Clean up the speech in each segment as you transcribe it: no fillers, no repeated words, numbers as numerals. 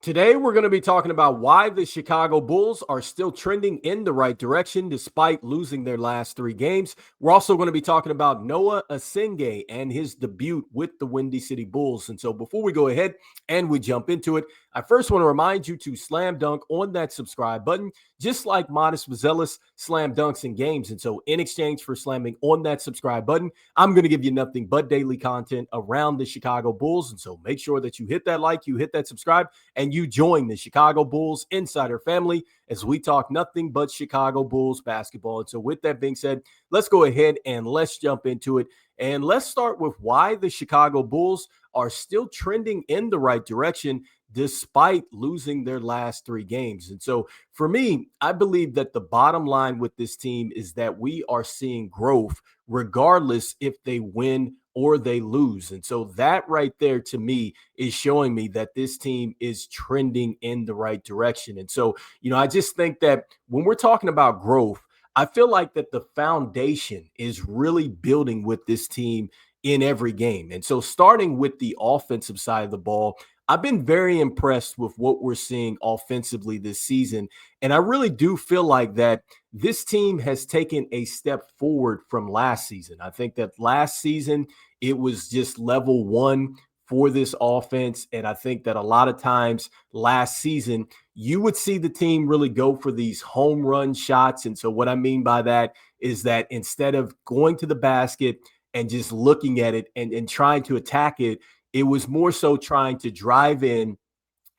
Today, we're going to be talking about why the Chicago Bulls are still trending in the right direction despite losing their last three games. We're also going to be talking about Noa Essengue and his debut with the Windy City Bulls. And so before we go ahead and we jump into it, I first want to remind you to slam dunk on that subscribe button, just like Modest Vazelis slam dunks in games. And so in exchange for slamming on that subscribe button, I'm going to give you nothing but daily content around the Chicago Bulls. And so make sure that you hit that like, you hit that subscribe, and you join the Chicago Bulls Insider family as we talk nothing but Chicago Bulls basketball. And so with that being said, let's go ahead and let's jump into it. And let's start with why the Chicago Bulls are still trending in the right direction despite losing their last three games. And so for me, I believe that the bottom line with this team is that we are seeing growth regardless if they win or they lose. And so that right there to me is showing me that this team is trending in the right direction. And so, I just think that when we're talking about growth, I feel like that the foundation is really building with this team in every game. And so starting with the offensive side of the ball, I've been very impressed with what we're seeing offensively this season. And I really do feel like that this team has taken a step forward from last season. I think that last season, it was just level one for this offense. And I think that a lot of times last season, you would see the team really go for these home run shots. And so what I mean by that is that instead of going to the basket and just looking at it and trying to attack it, it was more so trying to drive in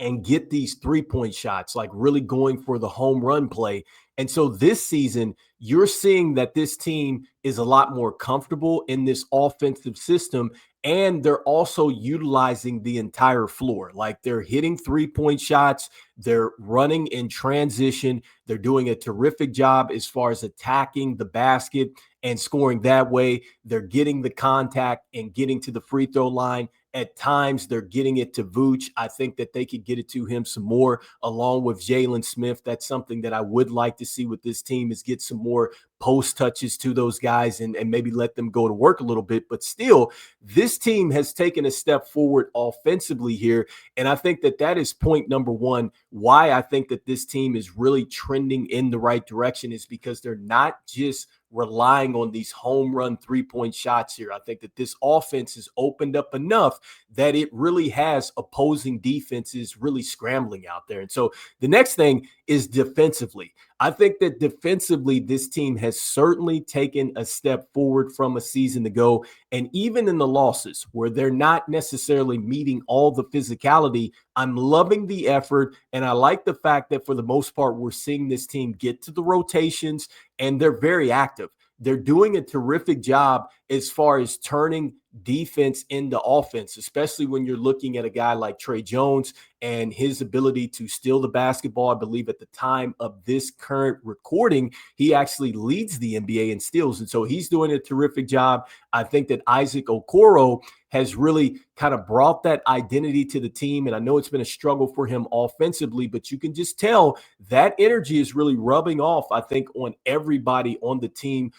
and get these 3-point shots, like really going for the home run play. And so this season, you're seeing that this team is a lot more comfortable in this offensive system, and they're also utilizing the entire floor. Like they're hitting 3-point shots, they're running in transition, they're doing a terrific job as far as attacking the basket and scoring that way. They're getting the contact and getting to the free throw line. At times, they're getting it to Vooch. I think that they could get it to him some more, along with Jalen Smith. That's something that I would like to see with this team, is get some more post touches to those guys and maybe let them go to work a little bit. But still, this team has taken a step forward offensively here. And I think that that is point number one, why I think that this team is really trending in the right direction, is because they're not just relying on these home run 3-point shots here. I think that this offense is opened up enough that it really has opposing defenses really scrambling out there. And so the next thing is defensively. I think that defensively, this team has certainly taken a step forward from a season ago. And even in the losses where they're not necessarily meeting all the physicality, I'm loving the effort. And I like the fact that for the most part, we're seeing this team get to the rotations and they're very active. They're doing a terrific job as far as turning defense into offense, especially when you're looking at a guy like Trey Jones and his ability to steal the basketball. I believe at the time of this current recording, he actually leads the NBA in steals. And so he's doing a terrific job. I think that Isaac Okoro has really kind of brought that identity to the team. And I know it's been a struggle for him offensively, but you can just tell that energy is really rubbing off, I think, on everybody on the team,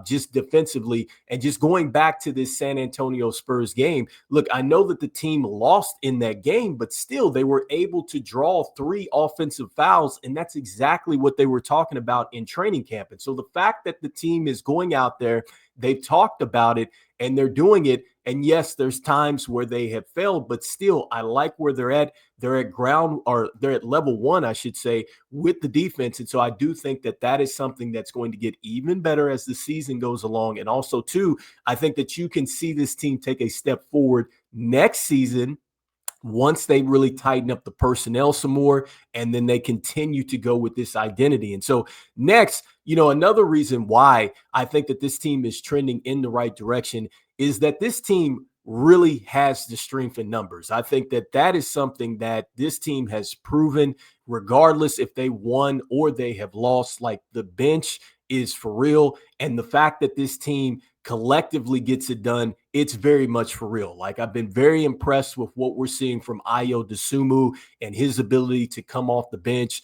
just defensively. And just going back to this San Antonio Spurs game, look, I know that the team lost in that game, but still they were able to draw 3 offensive fouls. And that's exactly what they were talking about in training camp. And so the fact that the team is going out there, they've talked about it and they're doing it. And yes, there's times where they have failed, but still, I like where they're at. They're at ground, or they're at level one, I should say, with the defense. And so I do think that that is something that's going to get even better as the season goes along. And also, too, I think that you can see this team take a step forward next season once they really tighten up the personnel some more, and then they continue to go with this identity. And so next, another reason why I think that this team is trending in the right direction is that this team really has the strength in numbers. I think that that is something that this team has proven, regardless if they won or they have lost. Like, the bench is for real. And the fact that this team collectively gets it done, it's very much for real. Like, I've been very impressed with what we're seeing from Ayo Dosunmu and his ability to come off the bench.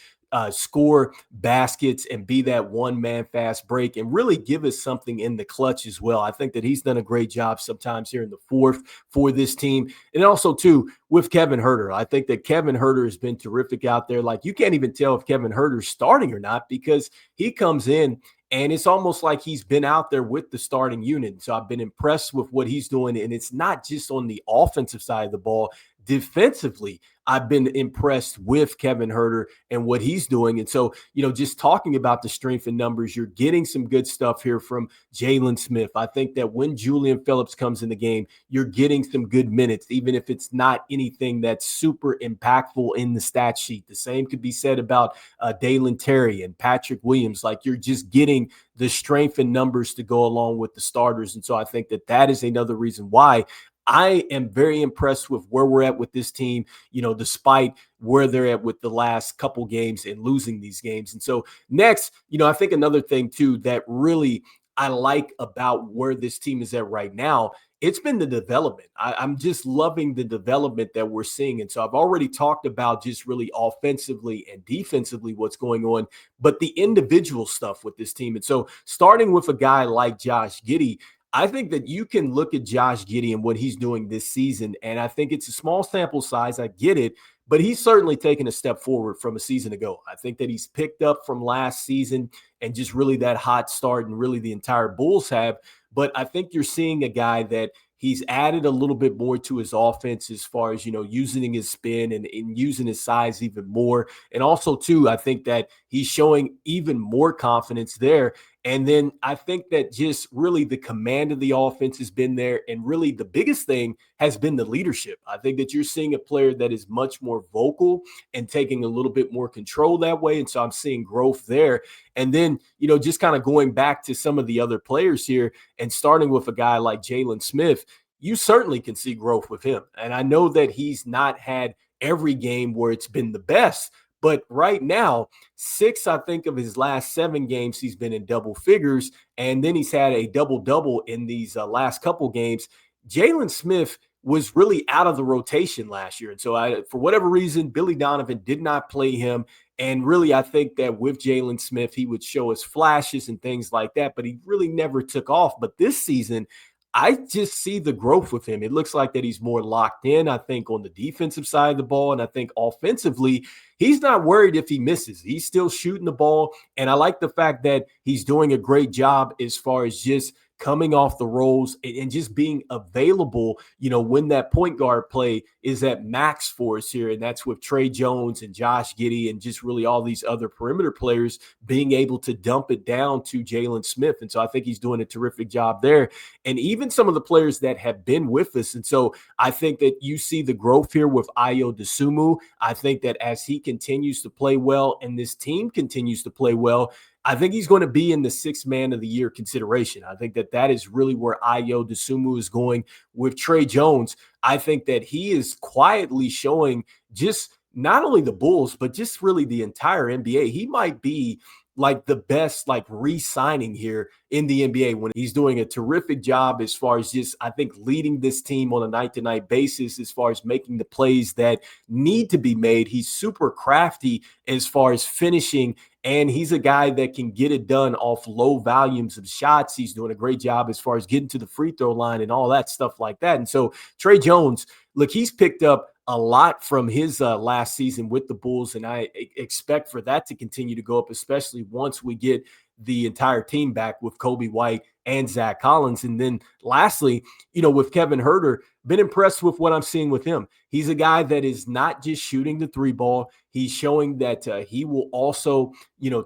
score baskets and be that one-man fast break and really give us something in the clutch as well. I think that he's done a great job sometimes here in the fourth for this team. And also, too, with Kevin Huerter, I think that Kevin Huerter has been terrific out there. Like, you can't even tell if Kevin Huerter's starting or not because he comes in and it's almost like he's been out there with the starting unit. So I've been impressed with what he's doing. And it's not just on the offensive side of the ball. Defensively, I've been impressed with Kevin Huerter and what he's doing. And so, just talking about the strength in numbers, you're getting some good stuff here from Jalen Smith. I think that when Julian Phillips comes in the game, you're getting some good minutes, even if it's not anything that's super impactful in the stat sheet. The same could be said about Dalen Terry and Patrick Williams. Like, you're just getting the strength in numbers to go along with the starters. And so I think that is another reason why I am very impressed with where we're at with this team, despite where they're at with the last couple games and losing these games. And so next, I think another thing too that really I like about where this team is at right now, it's been the development. I'm just loving the development that we're seeing. And so I've already talked about just really offensively and defensively what's going on, but the individual stuff with this team. And so starting with a guy like Josh Giddey, I think that you can look at Josh Giddey and what he's doing this season, and I think it's a small sample size. I get it, but he's certainly taken a step forward from a season ago. I think that he's picked up from last season and just really that hot start and really the entire Bulls have. But I think you're seeing a guy that he's added a little bit more to his offense as far as, using his spin and using his size even more. And also, too, I think that he's showing even more confidence there. And then I think that just really the command of the offense has been there. And really the biggest thing has been the leadership. I think that you're seeing a player that is much more vocal and taking a little bit more control that way. And so I'm seeing growth there. And then, just kind of going back to some of the other players here and starting with a guy like Jalen Smith, you certainly can see growth with him. And I know that he's not had every game where it's been the best, but right now, 6, I think, of his last 7 games, he's been in double figures. And then he's had a double-double in these last couple games. Jalen Smith was really out of the rotation last year. And so for whatever reason, Billy Donovan did not play him. And really, I think that with Jalen Smith, he would show us flashes and things like that, but he really never took off. But this season, I just see the growth with him. It looks like that he's more locked in, I think, on the defensive side of the ball. And I think offensively, he's not worried if he misses. He's still shooting the ball. And I like the fact that he's doing a great job as far as just coming off the rolls and just being available, when that point guard play is at max for us here. And that's with Trey Jones and Josh Giddey and just really all these other perimeter players being able to dump it down to Jalen Smith. And so I think he's doing a terrific job there. And even some of the players that have been with us. And so I think that you see the growth here with Ayo Dosunmu. I think that as he continues to play well and this team continues to play well, I think he's going to be in the 6th man of the year consideration. I think that is really where Ayo Dosunmu is going with Trey Jones. I think that he is quietly showing just not only the Bulls, but just really the entire NBA. He might be like the best re-signing here in the NBA when he's doing a terrific job as far as just, I think, leading this team on a night-to-night basis as far as making the plays that need to be made. He's super crafty as far as finishing, and he's a guy that can get it done off low volumes of shots. He's doing a great job as far as getting to the free throw line and all that stuff like that. And so Trey Jones, look, he's picked up a lot from his last season with the Bulls, and I expect for that to continue to go up, especially once we get the entire team back with Kobe White and Zach Collins. And then lastly, with Kevin Huerter, been impressed with what I'm seeing with him. He's a guy that is not just shooting the 3 ball. He's showing that he will also,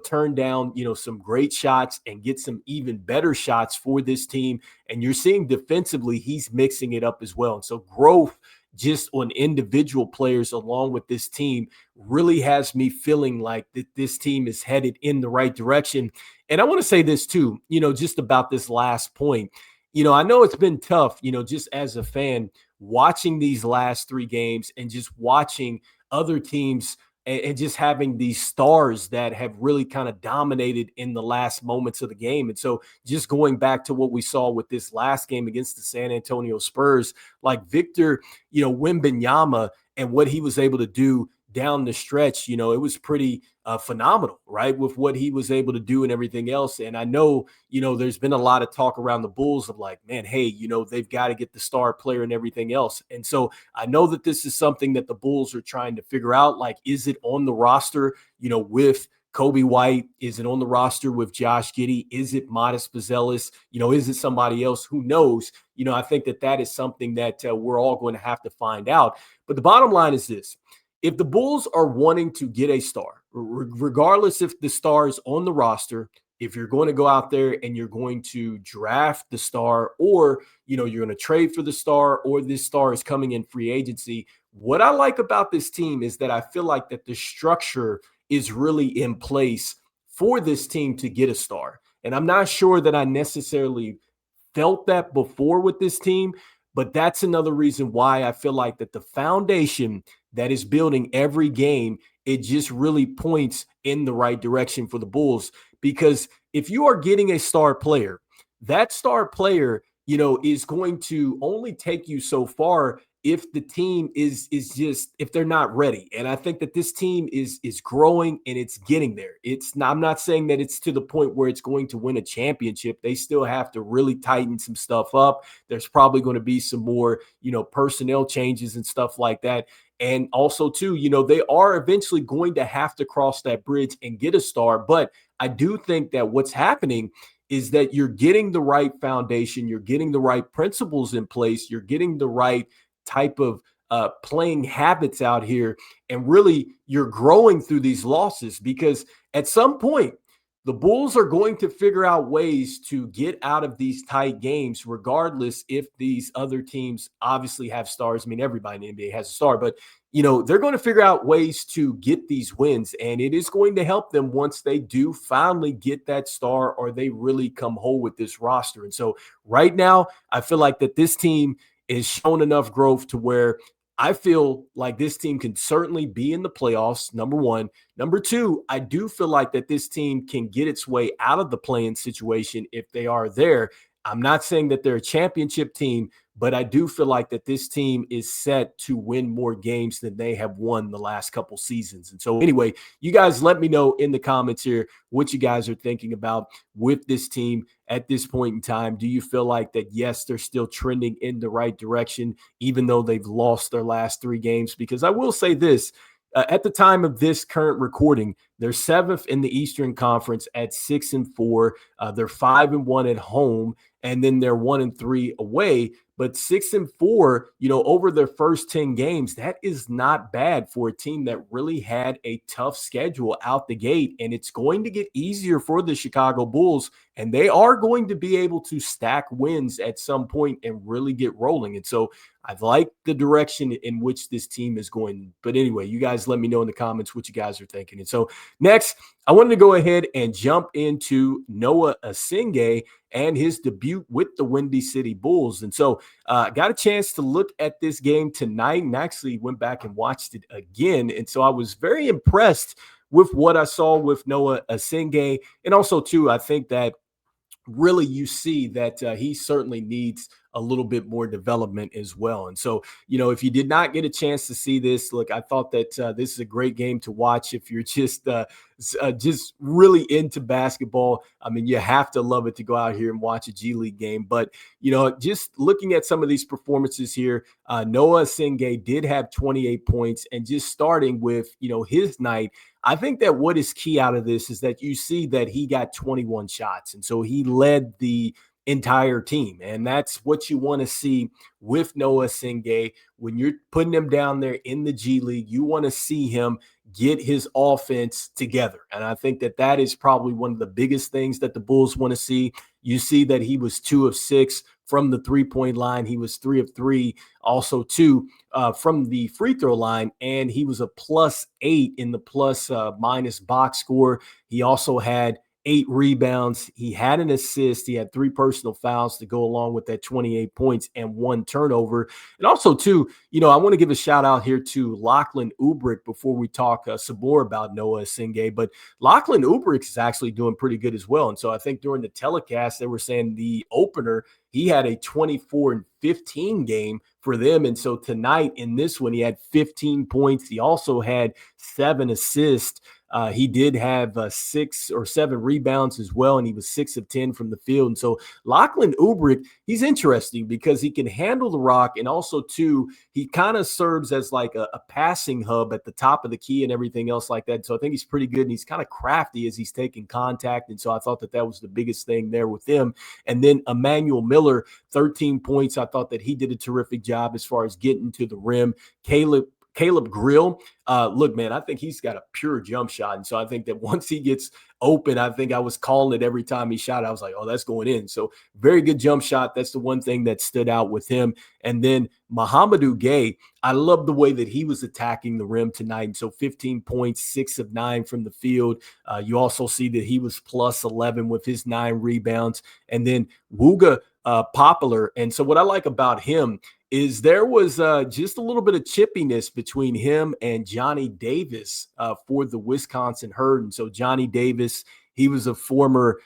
turn down, some great shots and get some even better shots for this team. And you're seeing defensively, he's mixing it up as well. And so growth just on individual players along with this team really has me feeling like that this team is headed in the right direction. And I want to say this too, just about this last point. I know it's been tough, just as a fan watching these last 3 games and just watching other teams and just having these stars that have really kind of dominated in the last moments of the game. And so just going back to what we saw with this last game against the San Antonio Spurs, like Victor, Wembanyama and what he was able to do down the stretch, it was pretty phenomenal, right? With what he was able to do and everything else. And I know, there's been a lot of talk around the Bulls of like, man, hey, they've got to get the star player and everything else. And so I know that this is something that the Bulls are trying to figure out. Like, is it on the roster, with Kobe White? Is it on the roster with Josh Giddey? Is it Modest Buzelis? Is it somebody else? Who knows? I think that is something that we're all going to have to find out. But the bottom line is this. If the Bulls are wanting to get a star, regardless if the star is on the roster, if you're going to go out there and you're going to draft the star, or, you're going to trade for the star, or this star is coming in free agency, what I like about this team is that I feel like that the structure is really in place for this team to get a star. And I'm not sure that I necessarily felt that before with this team, but that's another reason why I feel like that the foundation that is building every game, it just really points in the right direction for the Bulls. Because if you are getting a star player, that star player, is going to only take you so far if the team is just, if they're not ready. And I think that this team is growing and it's getting there. It's not, I'm not saying that it's to the point where it's going to win a championship. They still have to really tighten some stuff up. There's probably going to be some more, personnel changes and stuff like that. And also, too, they are eventually going to have to cross that bridge and get a star. But I do think that what's happening is that you're getting the right foundation, you're getting the right principles in place, you're getting the right type of playing habits out here. And really, you're growing through these losses, because at some point, the Bulls are going to figure out ways to get out of these tight games, regardless if these other teams obviously have stars. I mean, everybody in the NBA has a star, but they're going to figure out ways to get these wins, and it is going to help them once they do finally get that star, or they really come whole with this roster. And so right now, I feel like that this team is shown enough growth to where I feel like this team can certainly be in the playoffs, number one. Number two, I do feel like that this team can get its way out of the play-in situation if they are there. I'm not saying that they're a championship team, but I do feel like that this team is set to win more games than they have won the last couple seasons. And so anyway, you guys let me know in the comments here what you guys are thinking about with this team at this point in time. Do you feel like that, yes, they're still trending in the right direction, even though they've lost their last 3 games? Because I will say this, at the time of this current recording, they're 7th in the Eastern Conference at 6-4. They're 5-1 at home, and then they're 1-3 away. But 6-4, over their first 10 games, that is not bad for a team that really had a tough schedule out the gate. And it's going to get easier for the Chicago Bulls, and they are going to be able to stack wins at some point and really get rolling. And so I like the direction in which this team is going. But anyway, you guys let me know in the comments what you guys are thinking. And so next, I wanted to go ahead and jump into Noa Essengue and his debut with the Windy City Bulls. And so I got a chance to look at this game tonight and actually went back and watched it again. And so I was very impressed with what I saw with Noa Essengue. And also, too, I think that really you see that he certainly needs a little bit more development as well. And so, if you did not get a chance to see this, look, I thought that this is a great game to watch if you're just really into basketball. I mean, you have to love it to go out here and watch a G League game. But, just looking at some of these performances here, Noa Essengue did have 28 points, and just starting with, his night, I think that what is key out of this is that you see that he got 21 shots. And so he led the entire team. And that's what you want to see with Noa Essengue. When you're putting him down there in the G League, you want to see him get his offense together. And I think that that is probably one of the biggest things that the Bulls want to see. You see that he was 2 of 6 from the three-point line. He was 3 of 3, also 2 from the free throw line, and he was a +8 in the plus minus box score. He also had 8 rebounds. He had an assist. He had 3 personal fouls to go along with that 28 points and 1 turnover. And also, too, I want to give a shout out here to Lachlan Ubrick before we talk some more about Noa Essengue. But Lachlan Ubrick is actually doing pretty good as well. And so I think during the telecast, they were saying the opener, he had a 24-15 game for them. And so tonight in this one, he had 15 points. He also had 7 assists. He did have 6 or 7 rebounds as well, and he was 6 of 10 from the field. And so Lachlan Ubrick, he's interesting because he can handle the rock, and also too, he kind of serves as like a passing hub at the top of the key and everything else like that. So I think he's pretty good, and he's kind of crafty as he's taking contact. And so I thought that that was the biggest thing there with him. And then Emmanuel Miller, 13 points. I thought that he did a terrific job as far as getting to the rim. Caleb Grill, look, man, I think he's got a pure jump shot. And so I think that once he gets open, I think I was calling it every time he shot. I was like, oh, that's going in. So very good jump shot. That's the one thing that stood out with him. And then Mohamedou Gay, I love the way that he was attacking the rim tonight. And so 15 points, 6 of 9 from the field. You also see that he was plus 11 with his 9 rebounds. And then Wooga Popular. And so what I like about him is there was just a little bit of chippiness between him and Johnny Davis for the Wisconsin Herd. And so Johnny Davis, he was a former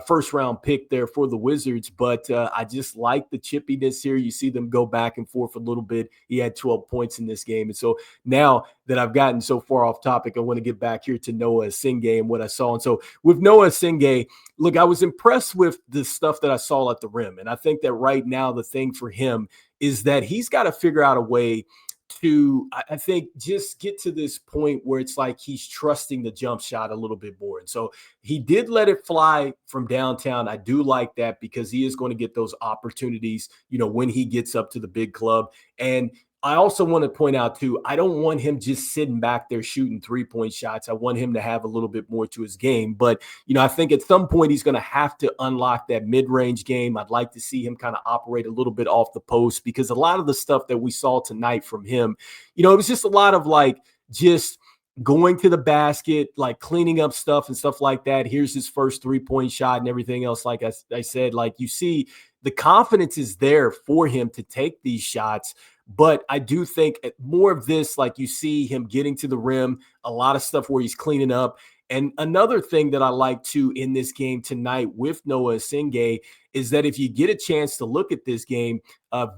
first-round pick there for the Wizards, but I just like the chippiness here. You see them go back and forth a little bit. He had 12 points in this game. And so now that I've gotten so far off topic, I want to get back here to Noa Essengue and what I saw. And so with Noa Essengue, look, I was impressed with the stuff that I saw at the rim. And I think that right now the thing for him is that he's got to figure out a way to, I think, just get to this point where it's like he's trusting the jump shot a little bit more. And so he did let it fly from downtown. I do like that because he is going to get those opportunities, when he gets up to the big club. And I also want to point out, too, I don't want him just sitting back there shooting 3-point shots. I want him to have a little bit more to his game. But, I think at some point he's going to have to unlock that mid-range game. I'd like to see him kind of operate a little bit off the post because a lot of the stuff that we saw tonight from him, it was just a lot of like just going to the basket, like cleaning up stuff and stuff like that. Here's his first 3-point shot and everything else. Like I said, like you see the confidence is there for him to take these shots. But I do think more of this, like you see him getting to the rim, a lot of stuff where he's cleaning up. And another thing that I like too in this game tonight with Noa Essengue is that if you get a chance to look at this game,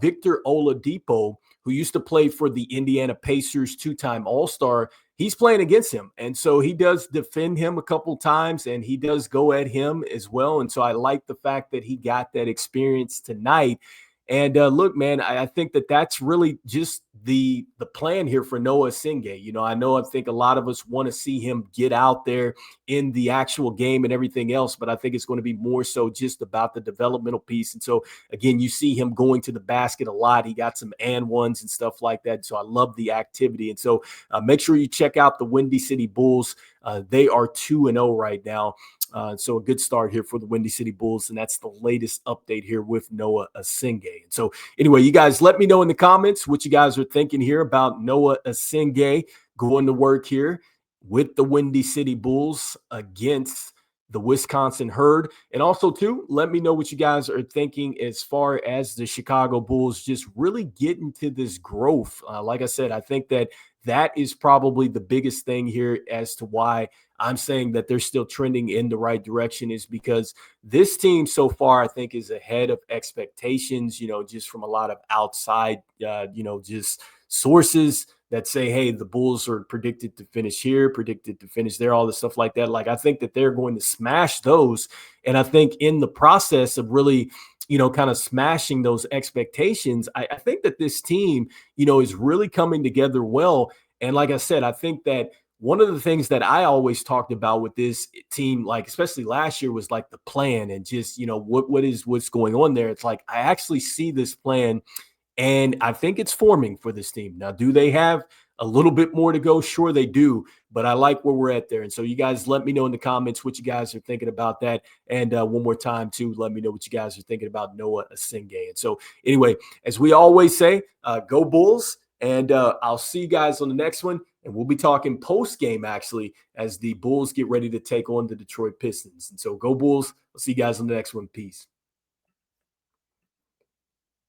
Victor Oladipo, who used to play for the Indiana Pacers, 2-time All-Star, he's playing against him. And so he does defend him a couple times and he does go at him as well. And so I like the fact that he got that experience tonight. And look, man, I think that that's really just the plan here for Noa Essengue. I think a lot of us want to see him get out there in the actual game and everything else, but I think it's going to be more so just about the developmental piece. And so, again, you see him going to the basket a lot. He got some and ones and stuff like that. So I love the activity. And so make sure you check out the Windy City Bulls. They are 2-0 right now. So a good start here for the Windy City Bulls, and that's the latest update here with Noa Essengue. And so anyway, you guys let me know in the comments what you guys are thinking here about Noa Essengue going to work here with the Windy City Bulls against the Wisconsin Herd. And also, too, let me know what you guys are thinking as far as the Chicago Bulls just really getting to this growth. Like I said, I think that is probably the biggest thing here as to why I'm saying that they're still trending in the right direction is because this team so far, I think, is ahead of expectations, just from a lot of outside, just sources that say, hey, the Bulls are predicted to finish here, predicted to finish there, all this stuff like that. Like, I think that they're going to smash those. And I think in the process of really, kind of smashing those expectations, I think that this team, is really coming together well. And like I said, I think that one of the things that I always talked about with this team, like especially last year, was like the plan and just, what's going on there. It's like I actually see this plan and I think it's forming for this team. Now, do they have a little bit more to go? Sure, they do. But I like where we're at there. And so you guys let me know in the comments what you guys are thinking about that. And one more time, too, let me know what you guys are thinking about Noa Essengue. And so anyway, as we always say, go Bulls. And I'll see you guys on the next one. And we'll be talking post-game, actually, as the Bulls get ready to take on the Detroit Pistons. And so go Bulls. I'll see you guys on the next one. Peace.